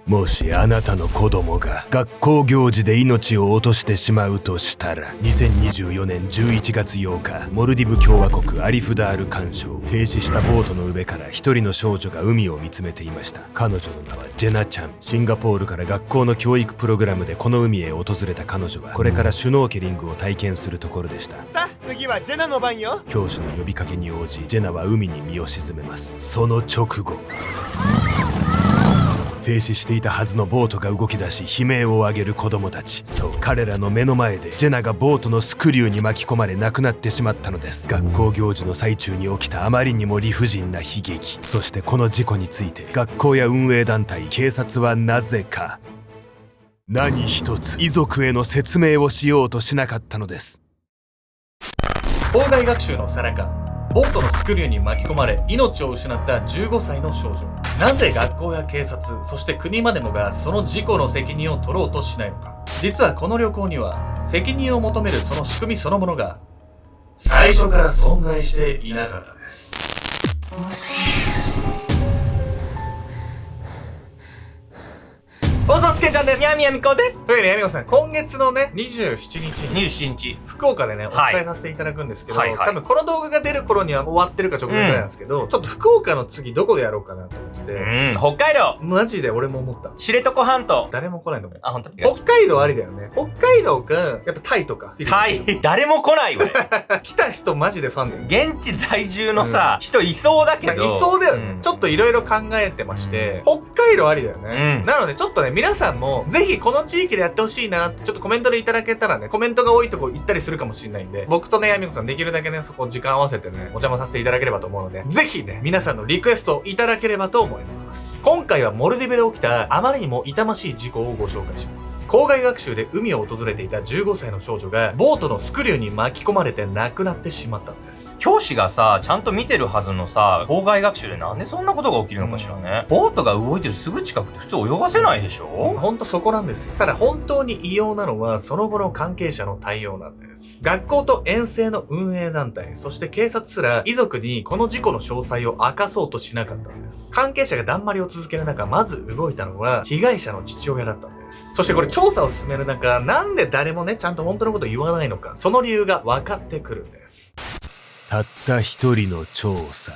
もしあなたの子供が学校行事で命を落としてしまうとしたら、2024年11月8日、モルディブ共和国アリフダール環礁、停止したボートの上から一人の少女が海を見つめていました。彼女の名はジェナちゃん。シンガポールから学校の教育プログラムでこの海へ訪れた彼女は、これからシュノーケリングを体験するところでした。さあ次はジェナの番よ。教師の呼びかけに応じ、ジェナは海に身を沈めます。その直後、停止していたはずのボートが動き出し、悲鳴を上げる子供たち。そう、彼らの目の前でジェナがボートのスクリューに巻き込まれ亡くなってしまったのです。学校行事の最中に起きたあまりにも理不尽な悲劇。そしてこの事故について学校や運営団体、警察はなぜか何一つ遺族への説明をしようとしなかったのです。校外学習の最中、ボートのスクリューに巻き込まれ命を失った15歳の少女。なぜ学校や警察、そして国までもがその事故の責任を取ろうとしないのか。実はこの旅行には責任を求めるその仕組みそのものが最初から存在していなかったんです。おぞすけちゃんです。やみやみこです。というわけで、やみこさん、今月のね、27日に27日。福岡でね、お伝えさせていただくんですけど、はいはい多分この動画が出る頃には終わってるか直前ぐらいなんですけど、ちょっと福岡の次どこでやろうかなと思ってて、北海道マジで俺も思った。知床半島。誰も来ないのも。あ、本当に北海道ありだよね。北海道か、やっぱタイとか。タイ。誰も来ないわよ。来た人マジでファンだよ。現地在住のさ、人いそうだけど。いそうだよね。ちょっといろいろ考えてまして、北海道ありだよね。なのでちょっとね、皆さんも、ぜひこの地域でやってほしいなって、ちょっとコメントでいただけたらね、コメントが多いとこ行ったりするかもしれないんで、僕とね、やみこさんできるだけね、そこ時間合わせてね、お邪魔させていただければと思うので、ぜひね、皆さんのリクエストをいただければと思います。今回はモルディブで起きたあまりにも痛ましい事故をご紹介します。校外学習で海を訪れていた15歳の少女が、ボートのスクリューに巻き込まれて亡くなってしまったんです。教師がさ、ちゃんと見てるはずのさ、校外学習でなんでそんなことが起きるのかしらね。ボートが動いてるすぐ近くで普通泳がせないでしょ。ほんとそこなんですよ。ただ本当に異様なのはその後の関係者の対応なんです。学校と遠征の運営団体、そして警察すら遺族にこの事故の詳細を明かそうとしなかったんです。関係者がだんまりを続ける中、まず動いたのは被害者の父親だったんです。そしてこれ調査を進める中、なんで誰もね、ちゃんと本当のことを言わないのか、その理由が分かってくるんです。たった一人の調査。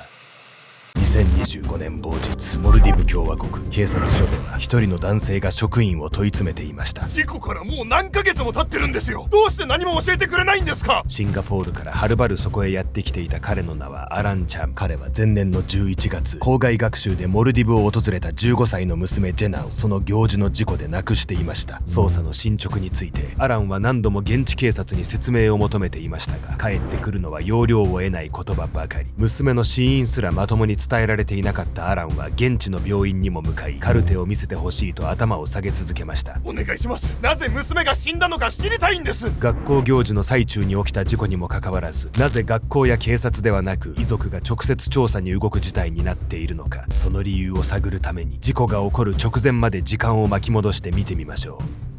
2025年某日、モルディブ共和国警察署では一人の男性が職員を問い詰めていました。事故からもう何ヶ月も経ってるんですよ。どうして何も教えてくれないんですか。シンガポールからはるばるそこへやってきていた彼の名はアランちゃん。彼は前年の11月、校外学習でモルディブを訪れた15歳の娘ジェナをその行事の事故で亡くしていました。捜査の進捗についてアランは何度も現地警察に説明を求めていましたが、返ってくるのは要領を得ない言葉ばかり。娘の死因すらまともに伝えられていなかったアランは現地の病院にも向かい、カルテを見せてほしいと頭を下げ続けました。お願いします。なぜ娘が死んだのか知りたいんです。学校行事の最中に起きた事故にもかかわらず、なぜ学校や警察ではなく遺族が直接調査に動く事態になっているのか。その理由を探るために事故が起こる直前まで時間を巻き戻して見てみましょう。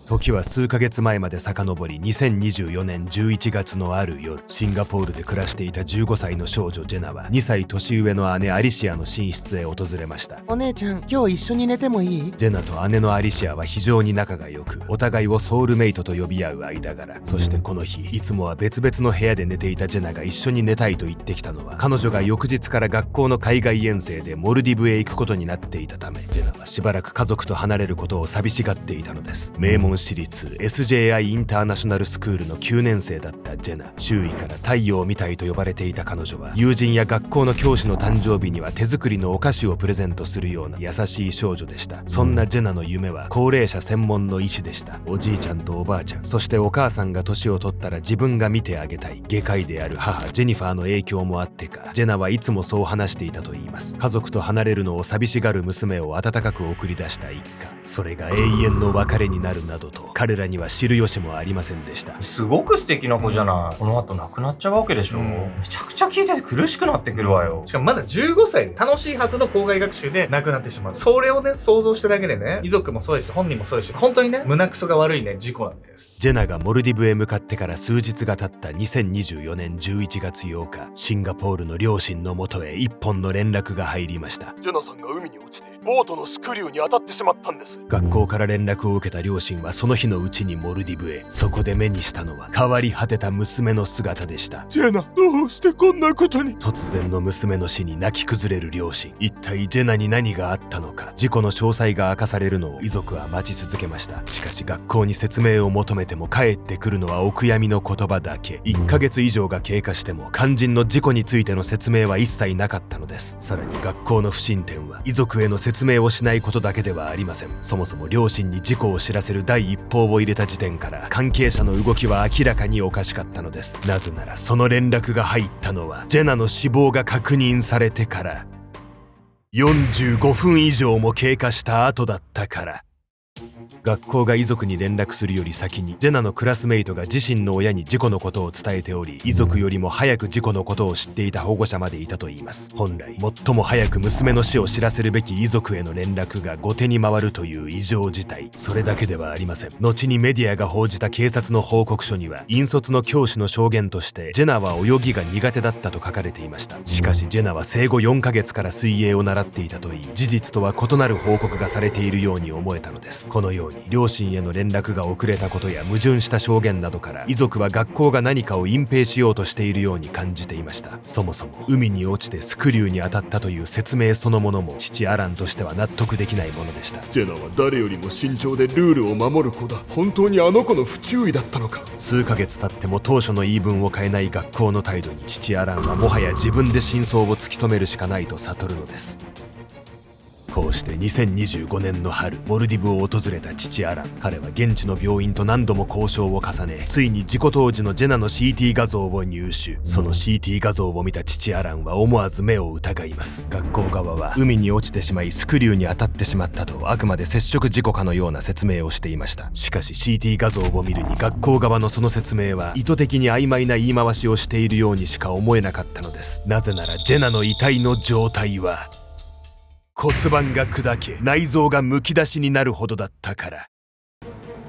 時は数ヶ月前まで遡り、2024年11月のある夜、シンガポールで暮らしていた15歳の少女ジェナは2歳年上の姉アリシアの寝室へ訪れました。お姉ちゃん、今日一緒に寝てもいい？ジェナと姉のアリシアは非常に仲が良く、お互いをソウルメイトと呼び合う間柄。そしてこの日、いつもは別々の部屋で寝ていたジェナが一緒に寝たいと言ってきたのは、彼女が翌日から学校の海外遠征でモルディブへ行くことになっていたため、ジェナはしばらく家族と離れることを寂しがっていたのです。名門私立 SJI インターナショナルスクールの9年生だったジェナ。周囲から太陽みたいと呼ばれていた彼女は、友人や学校の教師の誕生日には手作りのお菓子をプレゼントするような優しい少女でした。そんなジェナの夢は高齢者専門の医師でした。おじいちゃんとおばあちゃん、そしてお母さんが年を取ったら自分が見てあげたい。外科医である母ジェニファーの影響もあってか、ジェナはいつもそう話していたといいます。家族と離れるのを寂しがる娘を温かく送り出した一家。それが永遠の別れになるなどと彼らには知る由もありませんでした。すごく素敵な子じゃない。この後亡くなっちゃうわけでしょ。めちゃくちゃ聞いてて苦しくなってくるわよ。しかもまだ15歳で楽しいはずの校外学習で亡くなってしまう。それをね、想像しただけでね、遺族もそうですし、本人もそうですし、本当にね、胸クソが悪いね、事故なんです。ジェナがモルディブへ向かってから数日が経った2024年11月8日、シンガポールの両親のもとへ一本の連絡が入りました。ジェナさんが海に落ちてボートのスクリューに当たってしまったんです。学校から連絡を受けた両親はその日のうちにモルディブへ。そこで目にしたのは変わり果てた娘の姿でした。ジェナ、どうしてこんなことに。突然の娘の死に泣き崩れる両親。一体ジェナに何があったのか。事故の詳細が明かされるのを遺族は待ち続けました。しかし学校に説明を求めても返ってくるのはお悔やみの言葉だけ。1ヶ月以上が経過しても肝心の事故についての説明は一切なかったのです。さらに学校の不審点は遺族への説明をしないことだけではありません。そもそも両親に事故を知らせる第一報を入れた時点から関係者の動きは明らかにおかしかったのです。なぜならその連絡が入ったのはジェナの死亡が確認されてから45分以上も経過した後だったから。学校が遺族に連絡するより先にジェナのクラスメイトが自身の親に事故のことを伝えており、遺族よりも早く事故のことを知っていた保護者までいたといいます。本来最も早く娘の死を知らせるべき遺族への連絡が後手に回るという異常事態。それだけではありません。後にメディアが報じた警察の報告書には、引率の教師の証言としてジェナは泳ぎが苦手だったと書かれていました。しかしジェナは生後4ヶ月から水泳を習っていたといい、事実とは異なる報告がされているように思えたのです。このように両親への連絡が遅れたことや矛盾した証言などから、遺族は学校が何かを隠蔽しようとしているように感じていました。そもそも海に落ちてスクリューに当たったという説明そのものも父アランとしては納得できないものでした。ジェナは誰よりも慎重でルールを守る子だ。本当にあの子の不注意だったのか。数ヶ月経っても当初の言い分を変えない学校の態度に、父アランはもはや自分で真相を突き止めるしかないと悟るのです。こうして2025年の春、モルディブを訪れた父アラン。彼は現地の病院と何度も交渉を重ね、ついに事故当時のジェナの CT 画像を入手。その CT 画像を見た父アランは思わず目を疑います。学校側は海に落ちてしまいスクリューに当たってしまったと、あくまで接触事故かのような説明をしていました。しかし CT 画像を見るに学校側のその説明は意図的に曖昧な言い回しをしているようにしか思えなかったのです。なぜならジェナの遺体の状態は骨盤が砕け、内臓がむき出しになるほどだったから。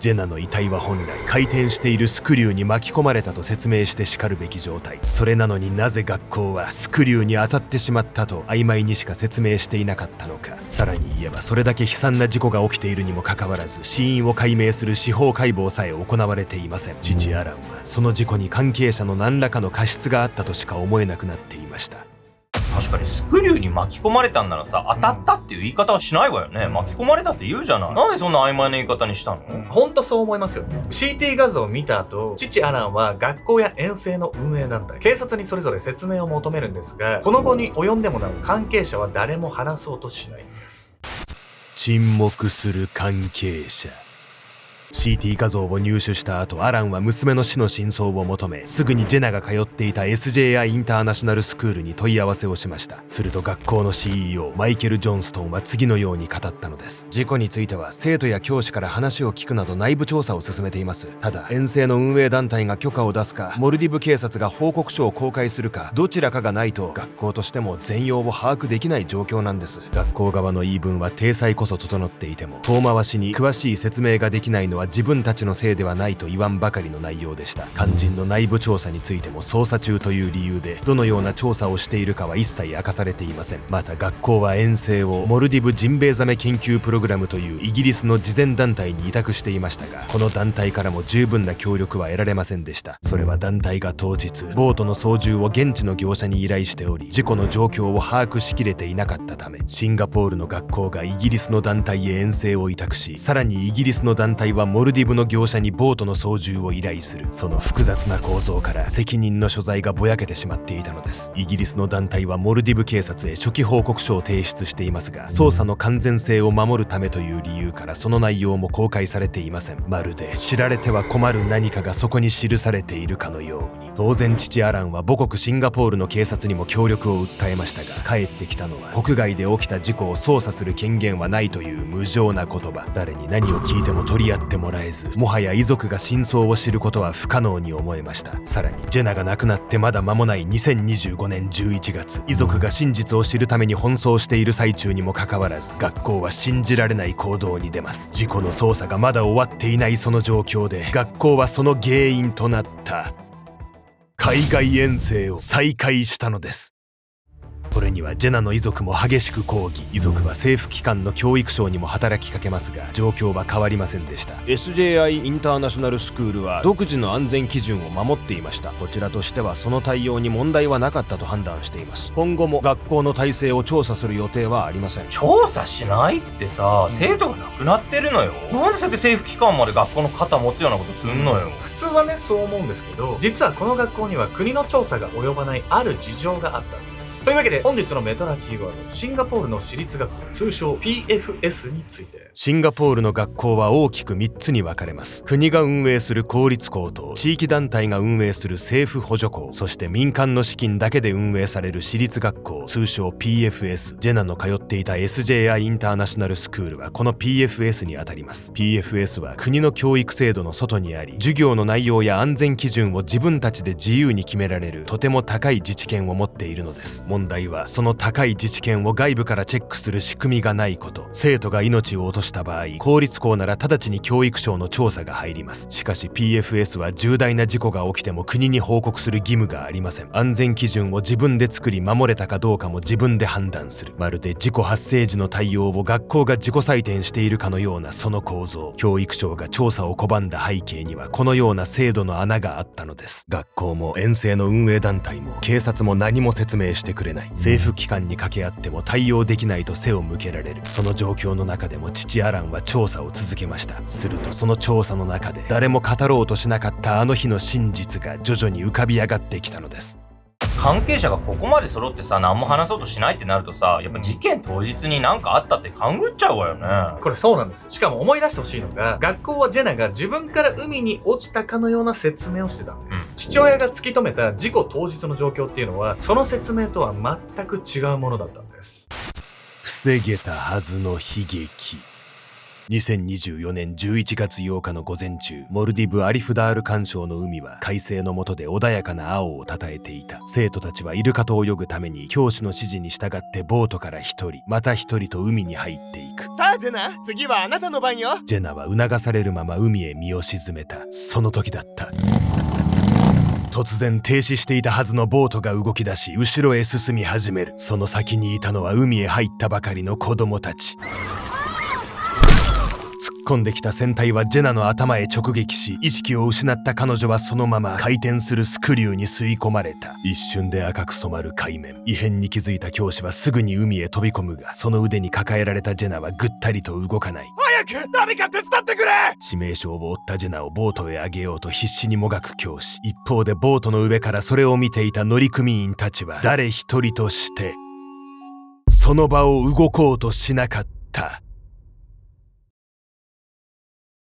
ジェナの遺体は本来回転しているスクリューに巻き込まれたと説明してしかるべき状態。それなのになぜ学校はスクリューに当たってしまったと曖昧にしか説明していなかったのか。さらに言えばそれだけ悲惨な事故が起きているにもかかわらず、死因を解明する司法解剖さえ行われていません。父アランはその事故に関係者の何らかの過失があったとしか思えなくなっていました。確かにスクリューに巻き込まれたんならさ、当たったっていう言い方はしないわよね。巻き込まれたって言うじゃない。なんでそんな曖昧な言い方にしたの？ほんとそう思いますよね。CT 画像を見た後、父アランは学校や遠征の運営団体、警察にそれぞれ説明を求めるんですが、この後に及んでもなお関係者は誰も話そうとしないんです。沈黙する関係者。CT 画像を入手した後、アランは娘の死の真相を求め、すぐにジェナが通っていた SJI インターナショナルスクールに問い合わせをしました。すると学校の CEO マイケル・ジョンストンは次のように語ったのです。事故については生徒や教師から話を聞くなど内部調査を進めています。ただ遠征の運営団体が許可を出すか、モルディブ警察が報告書を公開するか、どちらかがないと学校としても全容を把握できない状況なんです。学校側の言い分は体裁こそ整っていても、遠回しに詳しい説明ができないのは自分たちのせいではないと言わんばかりの内容でした。肝心の内部調査についても捜査中という理由で、どのような調査をしているかは一切明かされていません。また学校は遠征をモルディブジンベエザメ研究プログラムというイギリスの慈善団体に委託していましたが、この団体からも十分な協力は得られませんでした。それは団体が当日ボートの操縦を現地の業者に依頼しており、事故の状況を把握しきれていなかったため、シンガポールの学校がイギリスの団体へ遠征を委託し、さらにイギリスの団体はモルディブの業者にボートの操縦を依頼する。その複雑な構造から責任の所在がぼやけてしまっていたのです。イギリスの団体はモルディブ警察へ初期報告書を提出していますが、捜査の完全性を守るためという理由からその内容も公開されていません。まるで知られては困る何かがそこに記されているかのように。当然父アランは母国シンガポールの警察にも協力を訴えましたが、返ってきたのは国外で起きた事故を捜査する権限はないという無情な言葉。誰に何を聞いても取り合ってもらえず、もはや遺族が真相を知ることは不可能に思えました。さらにジェナが亡くなってまだ間もない2025年11月、遺族が真実を知るために奔走している最中にもかかわらず、学校は信じられない行動に出ます。事故の捜査がまだ終わっていないその状況で、学校はその原因となった海外遠征を再開したのです。これにはジェナの遺族も激しく抗議。遺族は政府機関の教育省にも働きかけますが、状況は変わりませんでした。 SJI インターナショナルスクールは独自の安全基準を守っていました。こちらとしてはその対応に問題はなかったと判断しています。今後も学校の体制を調査する予定はありません。調査しないってさ、生徒が亡くなってるのよ。なんでそうやって政府機関まで学校の肩持つようなことすんのよ。普通はね、そう思うんですけど、実はこの学校には国の調査が及ばないある事情があったんです。というわけで本日のメトラキーワード、シンガポールの私立学校、通称 PFS について。シンガポールの学校は大きく3つに分かれます。国が運営する公立校と地域団体が運営する政府補助校、そして民間の資金だけで運営される私立学校、通称 PFS。 ジェナの通っていた SJI インターナショナルスクールはこの PFS にあたります。 PFS は国の教育制度の外にあり、授業の内容や安全基準を自分たちで自由に決められるとても高い自治権を持っているのです。問題はその高い自治権を外部からチェックする仕組みがないこと。生徒が命を落とした場合、公立校なら直ちに教育省の調査が入ります。しかし PFS は重大な事故が起きても国に報告する義務がありません。安全基準を自分で作り守れたかどうかも自分で判断する。まるで事故発生時の対応を学校が自己採点しているかのようなその構造。教育省が調査を拒んだ背景にはこのような制度の穴があったのです。学校も遠征の運営団体も警察も何も説明してくれない。政府機関に掛け合っても対応できないと背を向けられる。その状況の中でも父アランは調査を続けました。するとその調査の中で誰も語ろうとしなかったあの日の真実が徐々に浮かび上がってきたのです。関係者がここまで揃ってさ、何も話そうとしないってなるとさ、やっぱ事件当日になんかあったって勘ぐっちゃうわよね。これそうなんです。しかも思い出してほしいのが、学校はジェナが自分から海に落ちたかのような説明をしてたんです。父親が突き止めた事故当日の状況っていうのは、その説明とは全く違うものだったんです。防げたはずの悲劇。2024年11月8日の午前中、モルディブ・アリフダール環礁の海は快晴の下で穏やかな青をたたえていた。生徒たちはイルカと泳ぐために教師の指示に従ってボートから一人また一人と海に入っていく。さあジェナ、次はあなたの番よ。ジェナは促されるまま海へ身を沈めた。その時だった。突然停止していたはずのボートが動き出し、後ろへ進み始める。その先にいたのは海へ入ったばかりの子供たち。突っ込んできた船体はジェナの頭へ直撃し、意識を失った彼女はそのまま回転するスクリューに吸い込まれた。一瞬で赤く染まる海面。異変に気づいた教師はすぐに海へ飛び込むが、その腕に抱えられたジェナはぐったりと動かない。早く誰か手伝ってくれ。致命傷を負ったジェナをボートへ上げようと必死にもがく教師。一方でボートの上からそれを見ていた乗組員たちは誰一人としてその場を動こうとしなかった。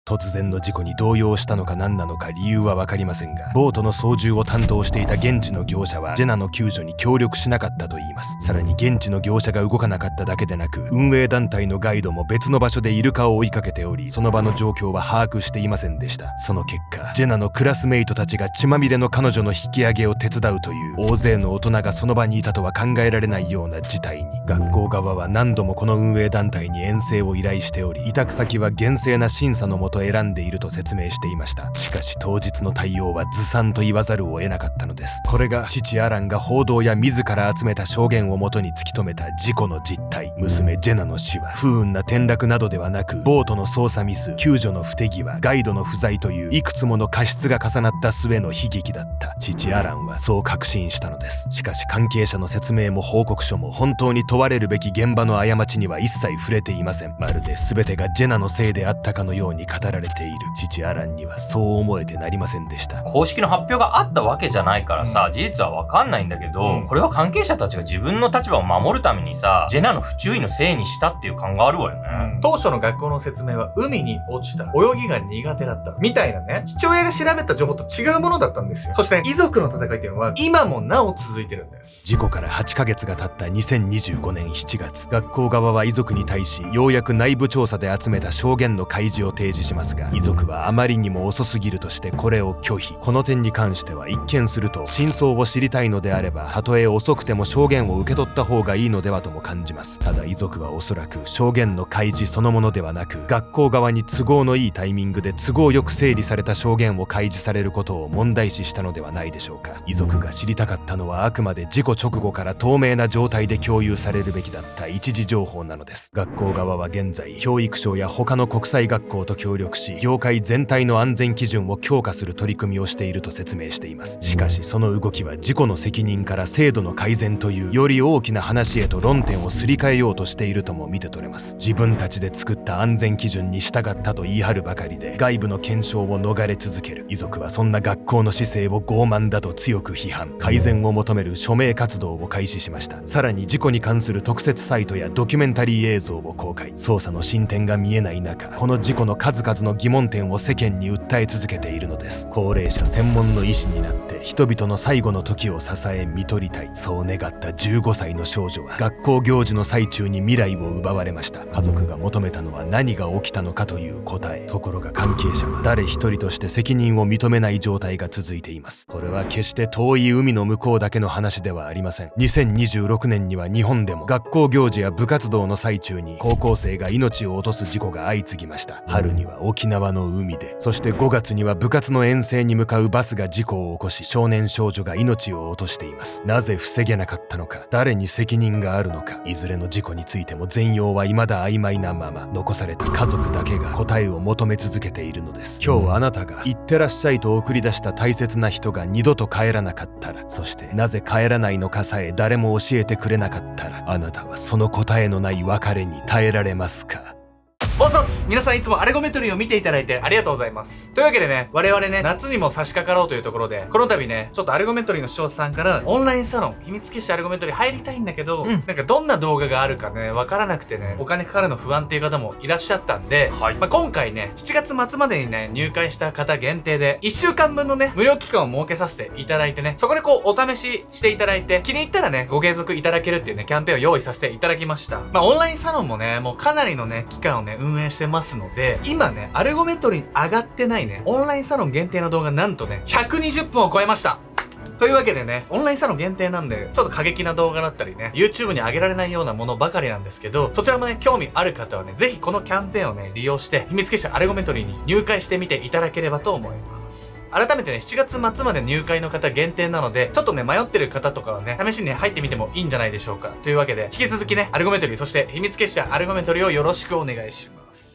突然の事故に動揺したのか何なのか理由は分かりませんが、ボートの操縦を担当していた現地の業者はジェナの救助に協力しなかったといいます。さらに現地の業者が動かなかっただけでなく、運営団体のガイドも別の場所でイルカを追いかけており、その場の状況は把握していませんでした。その結果、ジェナのクラスメイトたちが血まみれの彼女の引き上げを手伝うという大勢の大人がその場にいたとは考えられないような事態に、学校側は何度もこの運営団体に遠征を依頼しており、委託先は厳正な審査のもと選んでいると説明していました。しかし当日の対応はずさんと言わざるを得なかったのです。これが父アランが報道や自ら集めた証言をもとに突き止めた事故の実態。娘ジェナの死は不運な転落などではなく、ボートの操作ミス、救助の不手際、ガイドの不在といういくつもの過失が重なった末の悲劇だった。父アランはそう確信したのです。しかし関係者の説明も報告書も本当に問われるべき現場の過ちには一切触れていません。まるで全てがジェナのせいであったかのように語られている。父アランにはそう思えてなりませんでした。公式の発表があったわけじゃないからさ、事実はわかんないんだけど、これは関係者たちが自分の立場を守るためにさ、ジェナの不注意のせいにしたっていう感があるわよね。当初の学校の説明は海に落ちた、泳ぎが苦手だったみたいなね、父親が調べた情報と違うものだったんですよ。そして遺族の戦いっていうのは今もなお続いてるんです。事故から8ヶ月が経った2025年7月、学校側は遺族に対しようやく内部調査で集めた証言の開示を提示ししますが、遺族はあまりにも遅すぎるとしてこれを拒否。この点に関しては一見すると、真相を知りたいのであればたとえ遅くても証言を受け取った方がいいのではとも感じます。ただ遺族はおそらく証言の開示そのものではなく、学校側に都合のいいタイミングで都合よく整理された証言を開示されることを問題視したのではないでしょうか。遺族が知りたかったのはあくまで事故直後から透明な状態で共有されるべきだった一時情報なのです。学校側は現在教育省や他の国際学校と協力し、業界全体の安全基準を強化する取り組みをしていると説明しています。しかしその動きは事故の責任から制度の改善というより大きな話へと論点をすり替えようとしているとも見て取れます。自分たちで作った安全基準に従ったと言い張るばかりで、外部の検証を逃れ続ける。遺族はそんな学校の姿勢を傲慢だと強く批判、改善を求める署名活動を開始しました。さらに事故に関する特設サイトやドキュメンタリー映像を公開。捜査の進展が見えない中、この事故の数々の疑問点を世間に訴え続けているのです。高齢者専門の医師になって人々の最後の時を支え看取りたい、そう願った15歳の少女は学校行事の最中に未来を奪われました。家族が求めたのは何が起きたのかという答え。ところが関係者は誰一人として責任を認めない状態が続いています。これは決して遠い海の向こうだけの話ではありません。2026年には日本でも学校行事や部活動の最中に高校生が命を落とす事故が相次ぎました。春には沖縄の海で、そして5月には部活の遠征に向かうバスが事故を起こし、少年少女が命を落としています。なぜ防げなかったのか、誰に責任があるのか、いずれの事故についても全容は未だ曖昧なまま、残された家族だけが答えを求め続けているのです。今日あなたが行ってらっしゃいと送り出した大切な人が二度と帰らなかったら、そしてなぜ帰らないのかさえ誰も教えてくれなかったら、あなたはその答えのない別れに耐えられますか？おっそっす。皆さんいつもアルゴメトリーを見ていただいてありがとうございます。というわけでね、我々ね、夏にも差し掛かろうというところで、この度ね、ちょっとアルゴメトリーの視聴者さんから、オンラインサロン、秘密結社アルゴメトリー入りたいんだけど、なんかどんな動画があるかね、わからなくてね、お金かかるの不安っていう方もいらっしゃったんで、今回ね、7月末までにね、入会した方限定で、1週間分のね、無料期間を設けさせていただいてね、そこでお試ししていただいて、気に入ったらね、ご継続いただけるっていうね、キャンペーンを用意させていただきました。オンラインサロンもね、もうかなりのね、期間をね、運営してますので、今ね、アルゴメトリーに上がってないね、オンラインサロン限定の動画なんとね、120分を超えました。というわけでね、オンラインサロン限定なんで、ちょっと過激な動画だったりね、YouTube に上げられないようなものばかりなんですけど、そちらもね、興味ある方はね、ぜひこのキャンペーンをね、利用して、秘密結社アルゴメトリーに入会してみていただければと思います。改めてね、7月末まで入会の方限定なので、ちょっとね、迷ってる方とかはね、試しにね、入ってみてもいいんじゃないでしょうか。というわけで、引き続きね、アルゴメトリー、そして秘密結社アルゴメトリーをよろしくお願いします。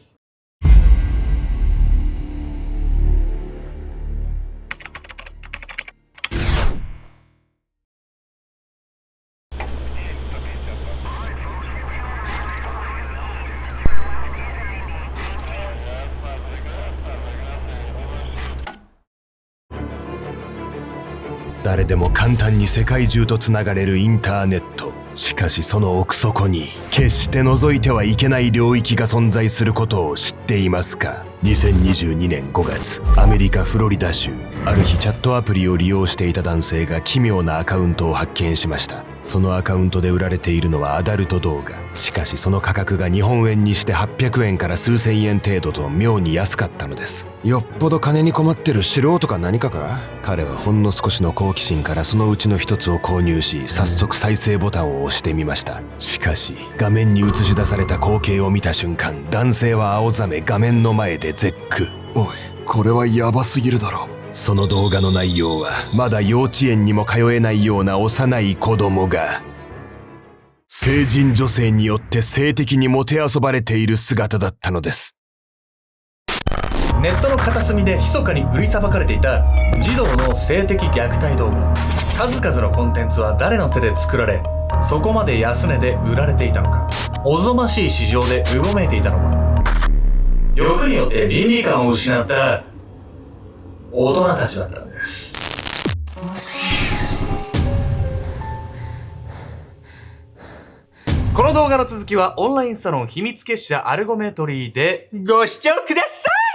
誰でも簡単に世界中とつながれるインターネット。しかしその奥底に決して覗いてはいけない領域が存在することを知っていますか？2022年5月、アメリカフロリダ州、ある日チャットアプリを利用していた男性が奇妙なアカウントを発見しました。そのアカウントで売られているのはアダルト動画。しかしその価格が日本円にして800円から数千円程度と妙に安かったのです。よっぽど金に困ってる素人か何かか？彼はほんの少しの好奇心からそのうちの一つを購入し、早速再生ボタンを押してみました。しかし画面に映し出された光景を見た瞬間、男性は青ざめ画面の前で絶句。おい、これはヤバすぎるだろ。その動画の内容は、まだ幼稚園にも通えないような幼い子供が成人女性によって性的にもて遊ばれている姿だったのです。ネットの片隅で密かに売りさばかれていた児童の性的虐待動画。数々のコンテンツは誰の手で作られ、そこまで安値で売られていたのか。おぞましい市場でうごめいていたのは、欲によって倫理観を失った大人たちだったんです。この動画の続きはオンラインサロン秘密結社アルゴメトリーでご視聴ください。